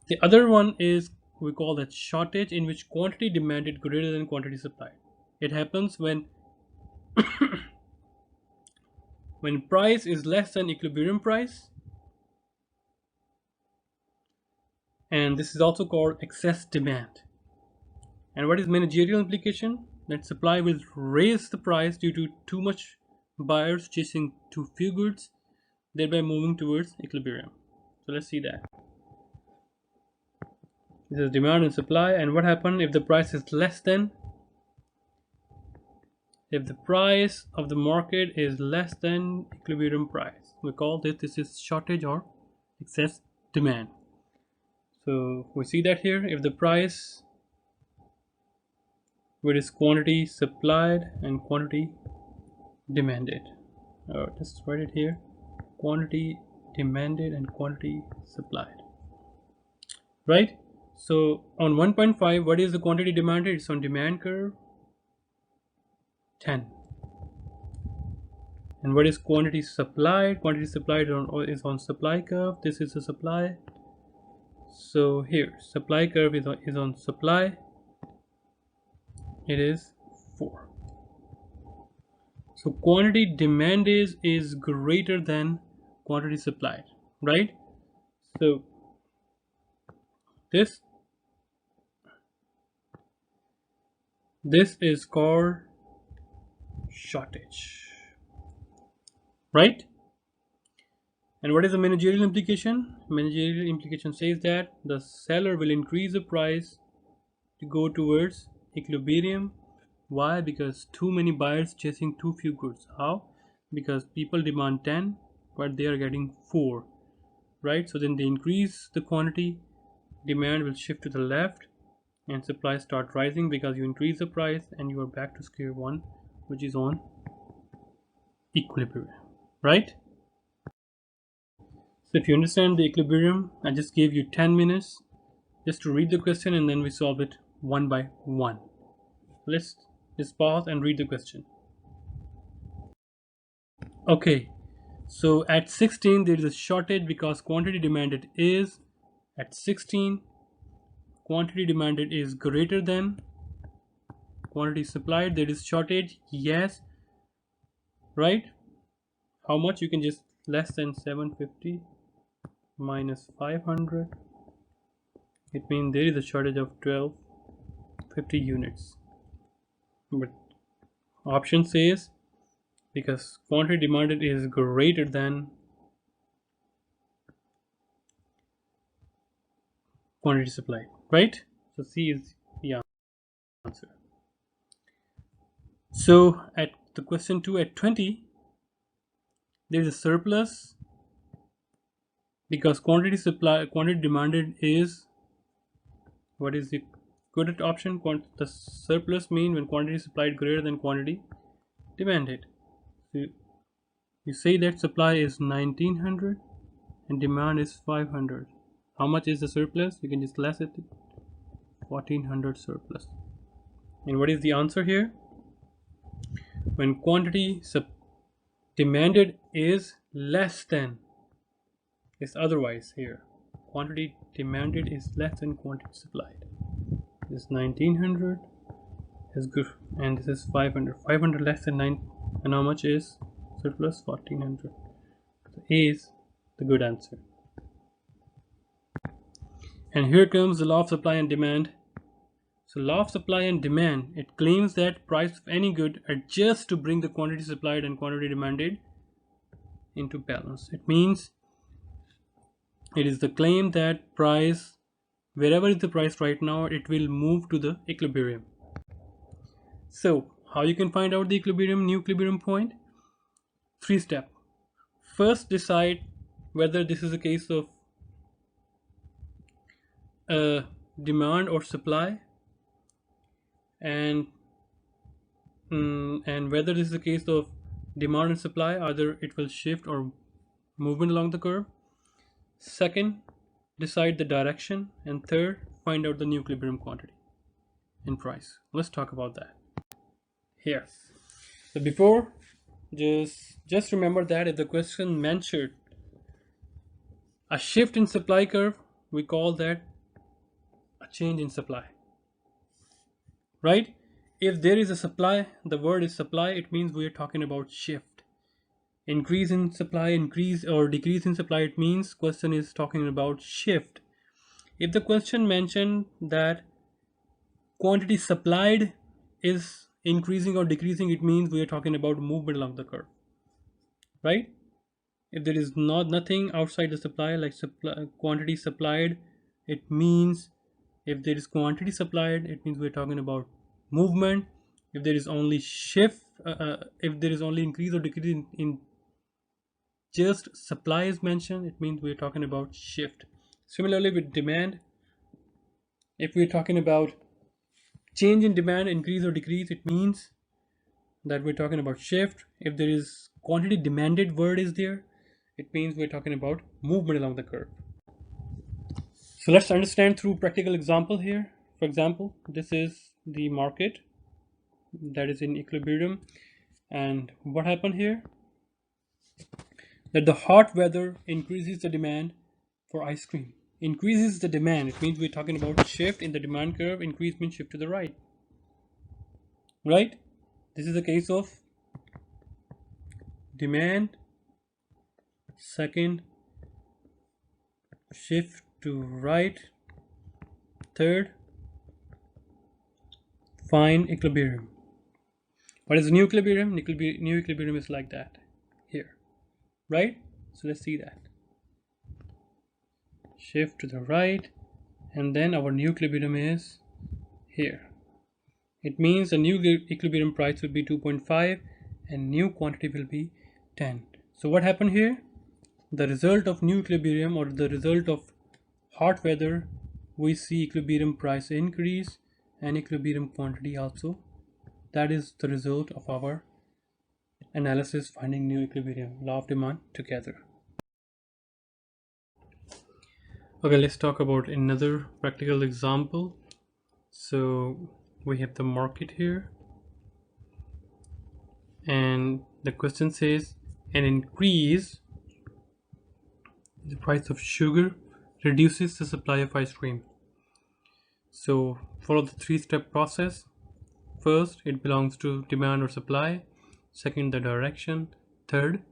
The other one is we call that shortage, in which quantity demanded greater than quantity supplied. It happens when price is less than equilibrium price, and this is also called excess demand. And what is managerial implication? That supply will raise the price due to too much buyers chasing too few goods, thereby moving towards equilibrium. So let's see that. This is demand and supply, and what happens if the price is less than? If the price of the market is less than equilibrium price, we call this is shortage or excess demand. So we see that here, if the price, where is quantity supplied and quantity demanded. Just write it here, quantity demanded and quantity supplied, right? So on 1.5, what is the quantity demanded? It's on demand curve 10. And what is quantity supplied? Quantity supplied is on supply curve. This is the supply. So here supply curve is on supply. It is 4. So quantity demanded is greater than quantity supplied, right? So this is called shortage, right? And what is the managerial implication? Managerial implication says that the seller will increase the price to go towards equilibrium. Why? Because too many buyers chasing too few goods. How? Because people demand 10 but they are getting 4, right? So then they increase the quantity, demand will shift to the left, and supply start rising because you increase the price and you are back to square one, which is on equilibrium, right? So if you understand the equilibrium, I just gave you 10 minutes just to read the question, and then we solve it one by one. Let's just pause and read the question. Okay, so at 16 there is a shortage because quantity demanded is at 16. Quantity demanded is greater than quantity supplied. There is shortage, yes, right? How much? You can just less than 750 minus 500. It means there is a shortage of 1250 units. But option says because quantity demanded is greater than quantity supplied, right? So C is the answer. So at the question 2 at 20, there is a surplus because quantity demanded is, what is the good option? The surplus mean when quantity supplied greater than quantity demanded. So you say that supply is 1900 and demand is 500. How much is the surplus? You can just less it, 1400 surplus. And what is the answer here? When quantity demanded is less than, it's otherwise here. Quantity demanded is less than quantity supplied. This 1900 is good, and this is 500. 500 less than 9, and how much is surplus? 1400. So A is the good answer. And here comes the law of supply and demand. So law of supply and demand, it claims that price of any good adjusts to bring the quantity supplied and quantity demanded into balance. It means it is the claim that price, wherever is the price right now, it will move to the equilibrium. So how you can find out the new equilibrium point? 3 steps. First, decide whether this is a case of demand or supply, and whether this is a case of demand and supply, either it will shift or movement along the curve. Second, decide the direction, and third, find out the new equilibrium quantity in price. Let's talk about that here. So before, just remember that if the question mentioned a shift in supply curve, we call that a change in supply, right? If there is a supply, the word is supply, it means we are talking about shift. Increase in supply, increase or decrease in supply, it means question is talking about shift. If the question mentioned that quantity supplied is increasing or decreasing, it means we are talking about movement along the curve, right? If there is nothing outside the supply, like quantity supplied, it means if there is quantity supplied, it means we're talking about movement. If there is only shift, if there is only increase or decrease in just supply is mentioned, it means we're talking about shift. Similarly with demand, if we're talking about change in demand, increase or decrease, it means that we're talking about shift. If there is quantity demanded word is there, it means we're talking about movement along the curve. So let's understand through practical example here. For example, this is the market that is in equilibrium, and what happened here, that the hot weather increases the demand for ice cream. Increases the demand, it means we're talking about shift in the demand curve. Increase means shift to the right, right? This is the case of demand, second shift to right, third find equilibrium. What is the new equilibrium? New equilibrium is like that here, right? So let's see that. Shift to the right, and then our new equilibrium is here. It means the new equilibrium price will be 2.5 and new quantity will be 10. So what happened here? The result of new equilibrium, or the result of hot weather, we see equilibrium price increase and equilibrium quantity also. That is the result of our analysis finding new equilibrium, law of demand together. Okay, let's talk about another practical example. So we have the market here, and the question says an increase in the price of sugar reduces the supply of ice cream. So follow the three-step process. First, it belongs to demand or supply. Second, the direction. Third,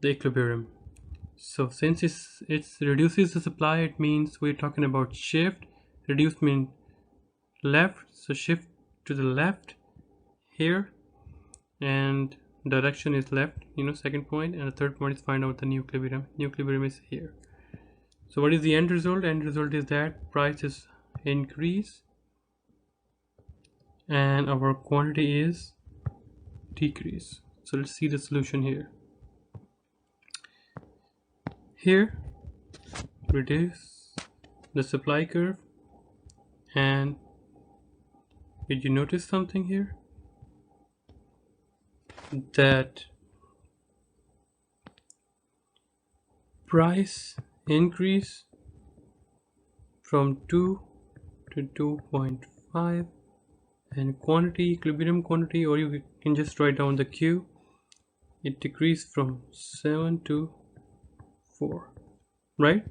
the equilibrium. So since it reduces the supply, it means we're talking about shift. Reduce means left, so shift to the left here, and direction is left, second point. And the third point is find out the new equilibrium. New equilibrium is here. So what is the end result? End result is that price is increase and our quantity is decrease. So let's see the solution here. Here reduce the supply curve, and did you notice something here? That price increase from 2 to 2.5, and quantity, equilibrium quantity, or you can just write down the Q, it decreased from 7 to 4, right?